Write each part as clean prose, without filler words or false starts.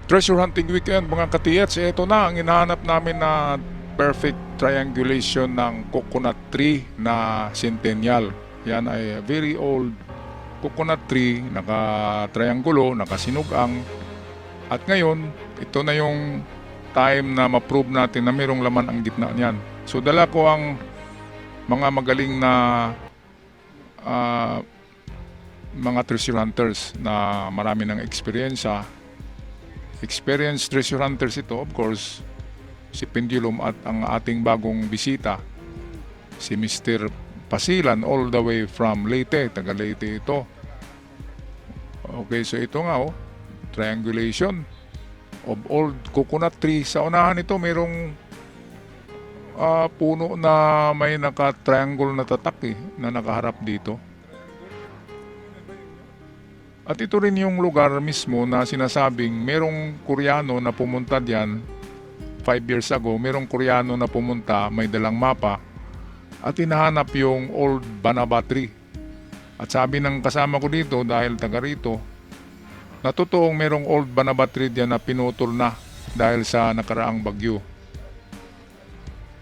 Treasure hunting weekend mga katiyets, ito na ang hinahanap namin na perfect triangulation ng coconut tree na centennial. Yan ay very old coconut tree, naka-triangulo, nakasinugang. At ngayon, ito na yung time na ma-prove natin na mayroong laman ang gitna niyan. So dala ko ang mga magaling na ah, mga treasure hunters na marami ng eksperyensya. Experienced treasure hunters ito, of course, si Pendulum at ang ating bagong bisita, si Mr. Pasilan all the way from Leyte, taga Leyte ito. Okay, so ito nga triangulation of old coconut tree. Sa unahan ito, mayroong puno na may naka-triangle na tatak na nakaharap dito. At ito rin yung lugar mismo na sinasabing merong Koreano na pumunta diyan 5 years ago. Merong Koreano na pumunta, may dalang mapa at hinahanap yung old banaba tree. At sabi ng kasama ko dito dahil taga rito, na totoong merong old banaba tree diyan na pinutol na dahil sa nakaraang bagyo.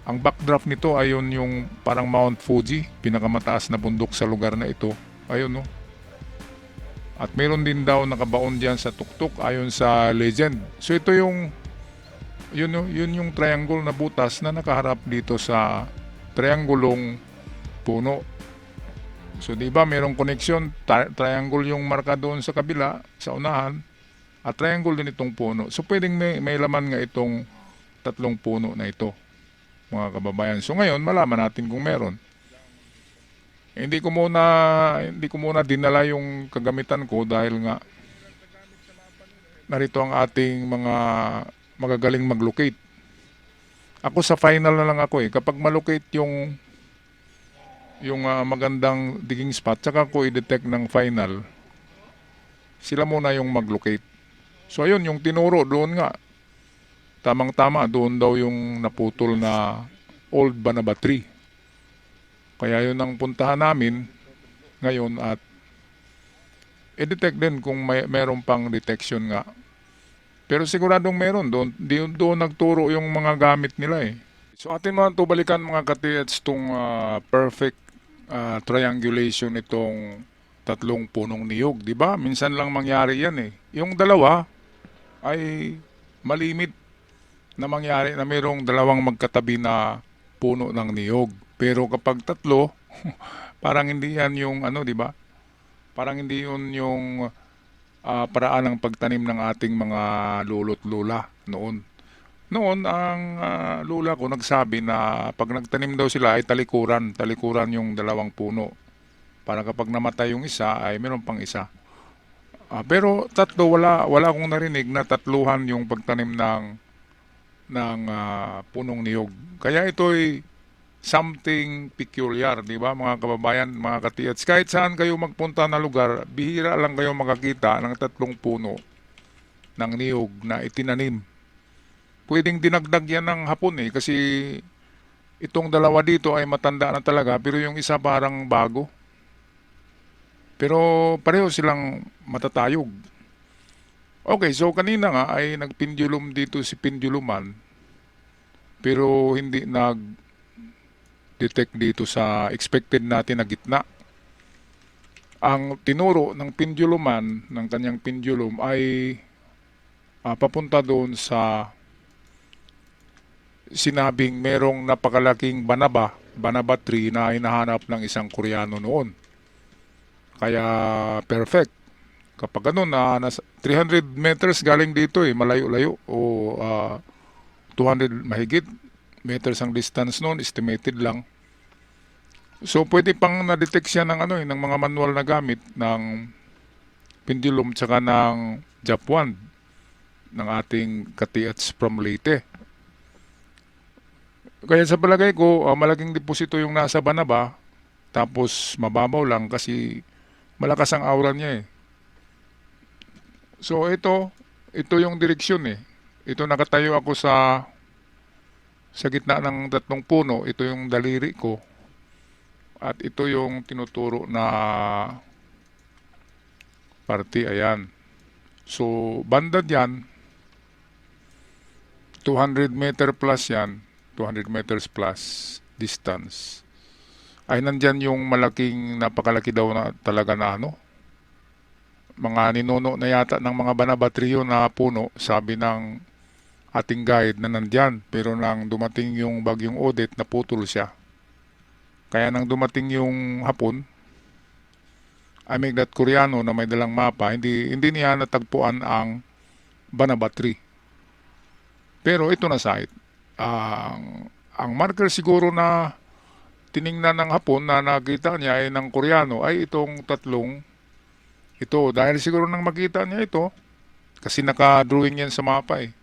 Ang backdrop nito ay yung parang Mount Fuji, pinakamataas na bundok sa lugar na ito. Ayun no. At meron din daw nakabaon diyan sa tuktok ayon sa legend. So ito yun yung triangle na butas na nakaharap dito sa triangulong puno. So di ba merong connection, triangle yung marka doon sa kabila, sa unahan, at triangle din itong puno. So pwedeng may laman nga itong tatlong puno na ito, mga kababayan. So ngayon malaman natin kung meron. Hindi ko muna dinala yung kagamitan ko dahil nga narito ang ating mga magagaling mag-locate. Ako sa final na lang ako Kapag malocate yung magandang digging spot, tsaka ko i-detect ng final, sila muna yung mag-locate. So ayun, yung tinuro doon nga, tamang-tama, doon daw yung naputol na old banaba tree. Kaya yun ang puntahan namin ngayon at i-detect din kung meron pang detection nga. Pero siguradong meron doon. Doon nagturo yung mga gamit nila So atin mga tubalikan mga katiyats itong perfect triangulation itong tatlong punong niyog. Di ba? Minsan lang mangyari yan Yung dalawa ay malimit na mangyari na mayroong dalawang magkatabi na puno ng niyog. Pero kapag tatlo, parang hindi yan yung di ba? Parang hindi yun yung paraan ng pagtanim ng ating mga lolo't lula noon. Noon, ang lula ko nagsabi na pag nagtanim daw sila ay talikuran yung dalawang puno. Para kapag namatay yung isa ay meron pang isa. Pero tatlo, wala akong narinig na tatluhan yung pagtanim ng punong niyog. Kaya ito'y something peculiar, di ba mga kababayan, mga katiyats. Kahit saan kayo magpunta na lugar, bihira lang kayo makakita ng tatlong puno ng niyog na itinanim. Pwedeng dinagdag yan ng hapon kasi itong dalawa dito ay matanda na talaga pero yung isa parang bago. Pero pareho silang matatayog. Okay, so kanina nga ay nagpendulum dito si penduluman pero hindi detect dito sa expected natin na gitna. Ang tinuro ng penduluman, ng kanyang pendulum ay papunta doon sa sinabing merong napakalaking banaba tree na hinahanap ng isang Koreano noon. Kaya perfect. Kapag ganun, nasa 300 meters galing dito malayo-layo o 200 mahigit meters ang distance noon, estimated lang. So pwede pang na-detect siya ng mga manual na gamit ng pendulum tsaka ng Japwan ng ating katiats from Leyte. Kaya sa palagay ko, malaking deposito yung nasa banaba tapos mababaw lang kasi malakas ang aura niya So ito yung direksyon Ito nakatayo ako sa gitna ng tatlong puno, ito yung daliri ko. At ito yung tinuturo na parte, ayan. So, banda dyan, 200 meter plus yan, 200 meters plus distance, ay nandyan yung malaking, napakalaki daw na talaga na ano, mga ninuno na yata ng mga banabatryo na puno, sabi ng ating guide na nandyan. Pero nang dumating yung bagyong Odette, naputol siya. Kaya nang dumating yung hapon, I mean that Koreano na may dalang mapa, hindi niya natagpuan ang Banabatri. Pero ito na site. Ang marker siguro na tiningnan ng hapon na nakita niya ay ng Koreano ay itong tatlong ito. Dahil siguro nang makita niya ito, kasi naka-drawing yan sa mapa eh.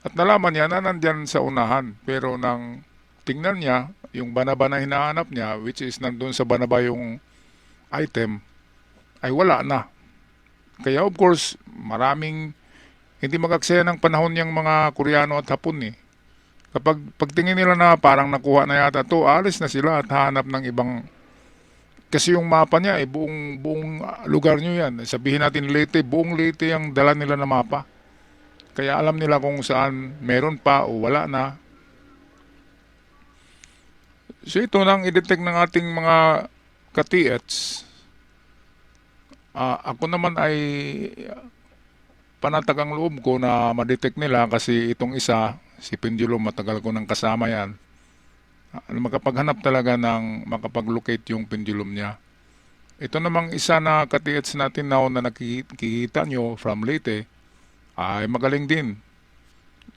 At nalaman niya na nandyan sa unahan. Pero nang tingnan niya, yung banaba na hinahanap niya, which is nandun sa banaba yung item, ay wala na. Kaya of course, maraming hindi magaksaya ng panahon yung mga Koreano at Hapon eh. Kapag pagtingin nila na parang nakuha na yata to, alis na sila at hanap ng ibang, kasi yung mapa niya eh, buong lugar nyo yan. Sabihin natin Leyte, buong Leyte ang dala nila na mapa. Kaya alam nila kung saan meron pa o wala na. So ito nang i-detect ng ating mga ka-TH. Ako naman ay panatag ang loob ko na ma-detect nila kasi itong isa, si Pendulum, matagal ko nang kasama yan. Makapaghanap talaga ng makapag-locate yung pendulum niya. Ito namang isa na ka-TH natin na nakikita nyo from Leyte ay magaling din.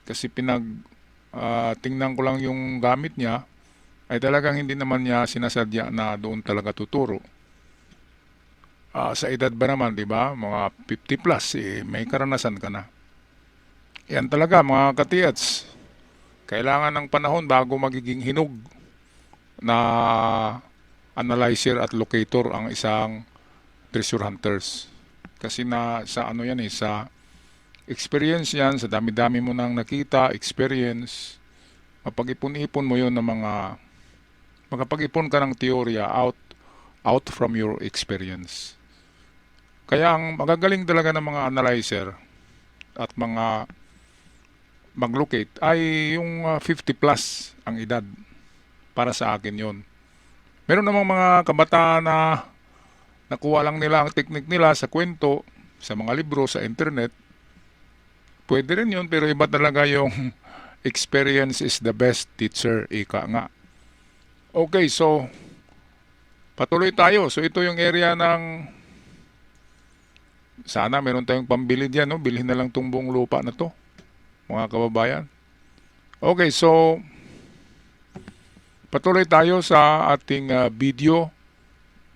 Kasi tingnan ko lang yung gamit niya ay talagang hindi naman niya sinasadya na doon talaga tuturo. Sa edad ba naman, di ba? Mga 50 plus, may karanasan ka na. Yan talaga mga ka-TH. Kailangan ng panahon bago magiging hinog na analyzer at locator ang isang treasure hunters. Kasi sa ano yan eh, sa experience yan, sa dami-dami mo nang nakita, experience, mapag-ipon-ipon mo yun ng makapag-ipon ka ng teorya out from your experience. Kaya ang magagaling talaga ng mga analyzer at mga mag-locate ay yung 50 plus ang edad. Para sa akin yon. Meron namang mga kabataan na nakuha lang nila ang technique nila sa kwento, sa mga libro, sa internet. Pwede rin yun, pero iba talaga yung experience is the best teacher, ika nga. Okay, so patuloy tayo. So ito yung area ng sana meron tayong pambili diyan, no? Bilhin na lang tong buong lupa na to, mga kababayan. Okay, so patuloy tayo sa ating video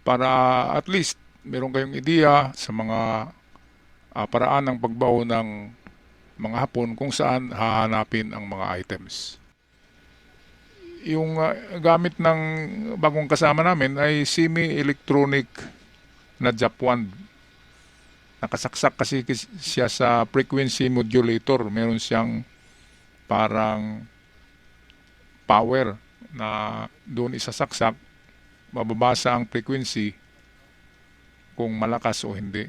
para at least meron kayong ideya sa mga paraan ng pagbao ng mga Hapon kung saan hahanapin ang mga items. Yung gamit ng bagong kasama namin ay semi-electronic na Japwand. Nakasaksak kasi siya sa frequency modulator. Meron siyang parang power na doon isasaksak, mababasa ang frequency kung malakas o hindi.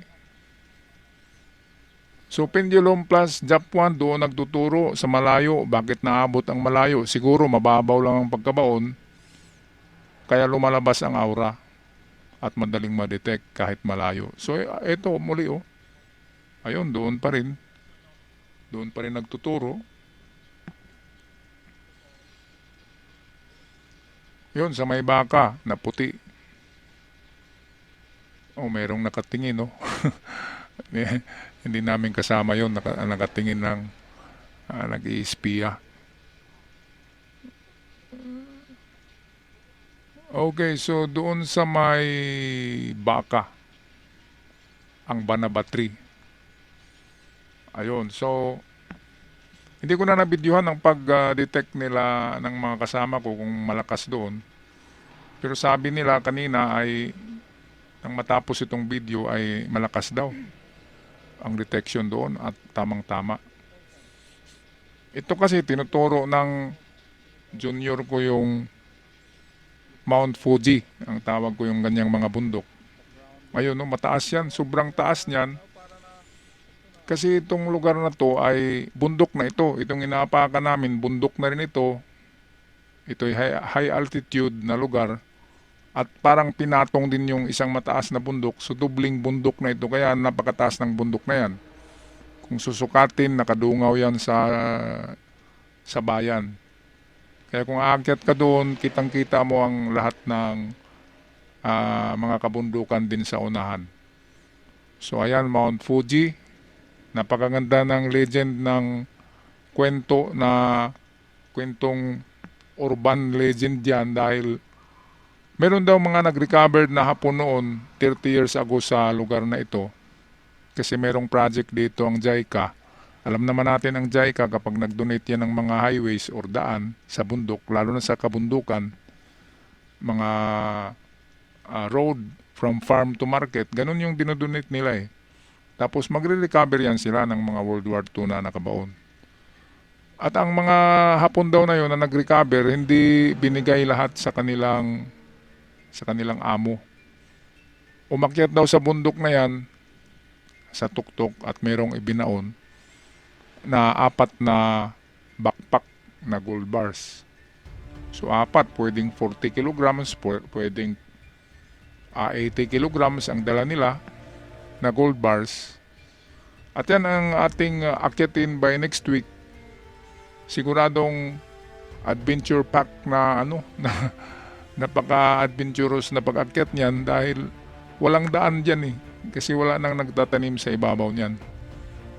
So Pendulum plus Japwand doon nagtuturo sa malayo. Bakit naabot ang malayo? Siguro mababaw lang ang pagkabaon, kaya lumalabas ang aura at madaling ma-detect kahit malayo. So ito muli oh. Ayun, doon pa rin. Doon pa rin nagtuturo. Yun, sa may baka na puti. Oh, merong nakatingin, no? Hindi namin kasama yun, nakatingin ng nag-i-espiya. Okay, so doon sa may baka, ang Banabatri. Ayun, so hindi ko na nabidyuhan ang pag-detect nila ng mga kasama ko kung malakas doon. Pero sabi nila kanina ay nang matapos itong video ay malakas daw ang detection doon at tamang-tama. Ito kasi tinuturo ng junior ko yung Mount Fuji, ang tawag ko yung ganyang mga bundok. Ayun, no, mataas yan, sobrang taas niyan. Kasi itong lugar na to ay bundok na ito. Itong inaapakan namin, bundok na rin ito. Ito ay high altitude na lugar. At parang pinatong din yung isang mataas na bundok. So dubling bundok na ito. Kaya napakataas ng bundok na yan. Kung susukatin, nakadungaw yan sa bayan. Kaya kung aakyat ka doon, kitang-kita mo ang lahat ng mga kabundukan din sa unahan. So ayan, Mount Fuji. Napakaganda ng legend ng kwentong urban legend yan dahil meron daw mga nag-recovered na hapon noon 30 years ago sa lugar na ito. Kasi merong project dito ang JICA. Alam naman natin ang JICA kapag nag-donate yan ng mga highways or daan sa bundok, lalo na sa kabundukan, mga road from farm to market, ganun yung dinodonate nila eh. Tapos magre-recover yan sila ng mga World War II na nakabaon. At ang mga hapon daw na yun na nag-recover, hindi binigay lahat sa kanilang amo. Umakyat daw sa bundok na yan, sa tuktok at merong ibinaon na 4 na backpack na gold bars. So 4, pwedeng 40 kilograms, pwedeng 80 kilograms ang dala nila na gold bars. At yan ang ating akyatin by next week. Siguradong adventure pack na na napaka-adventurous na pag-akyat niyan dahil walang daan diyan eh. Kasi wala nang nagtatanim sa ibabaw niyan.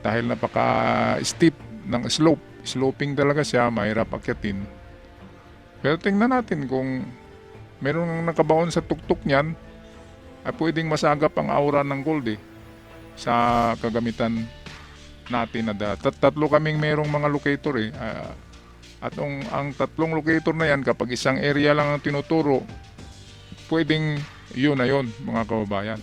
Dahil napaka-steep ng slope. Sloping talaga siya, mahirap akyatin. Pero tingnan natin kung meron nakabaon sa tuktok niyan, ay pwedeng masagap ang aura ng gold eh, sa kagamitan natin na tatlo kaming merong mga locator eh. At ang tatlong locator na yan, kapag isang area lang ang tinuturo, pwedeng yun na yun mga kababayan.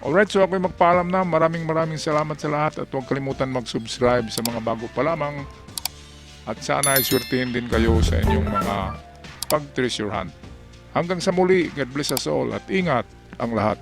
Alright, so ako'y magpaalam na. Maraming salamat sa lahat at huwag kalimutan mag-subscribe sa mga bago pa lamang. At sana ay swertihin din kayo sa inyong mga pag-treasure hunt. Hanggang sa muli, God bless us all at ingat ang lahat.